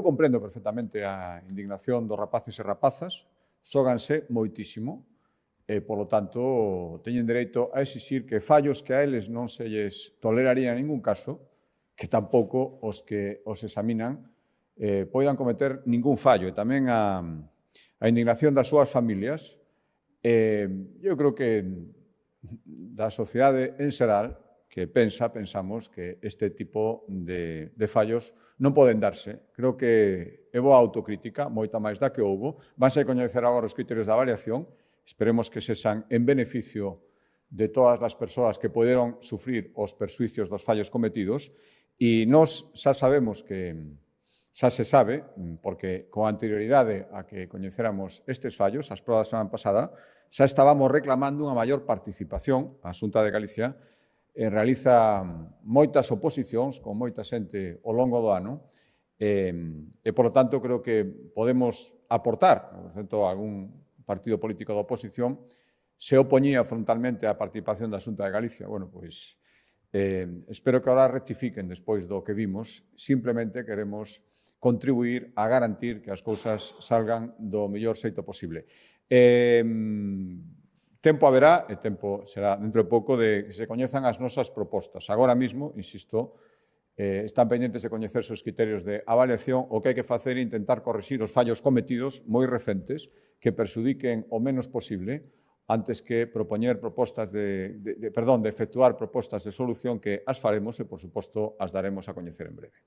eu comprendo perfectamente a indignación dos rapaces e rapazas, xóganse moitísimo, e, polo tanto, teñen dereito a exixir que fallos que a eles non se lles toleraría en ningún caso, que tampouco os que os examinan poidan cometer ningún fallo. E tamén a indignación das súas familias, eu creo que da sociedade en xeral, que pensamos que este tipo de fallos non poden darse. Creo que é boa autocrítica, moita máis da que houbo. Vanse a coñecer agora os criterios de avaliación. Esperemos que sexan en beneficio de todas as persoas que poderon sufrir os persuicios dos fallos cometidos. E nós xa sabemos que xa se sabe, porque con anterioridade a que coñeceramos estes fallos, as probas da semana pasada, xa estábamos reclamando unha maior participación. A Xunta de Galicia realiza moitas oposicións con moita xente ao longo do ano e, por lo tanto, creo que podemos aportar, por exemplo, algún partido político da oposición se opoñía frontalmente á participación da Xunta de Galicia. Bueno, pois, espero que ahora rectifiquen despois do que vimos. Simplemente queremos contribuir a garantir que as cousas salgan do mellor xeito posible. Tempo haberá, e tempo será dentro de pouco, de que se coñezan as nosas propostas. Agora mesmo, insisto, están pendentes de coñecerse os criterios de avaliación. O que hai que facer é intentar corrixir os fallos cometidos moi recentes que perxudiquen o menos posible antes que propoñer propostas de efectuar propostas de solución que as faremos e, por suposto, as daremos a coñecer en breve.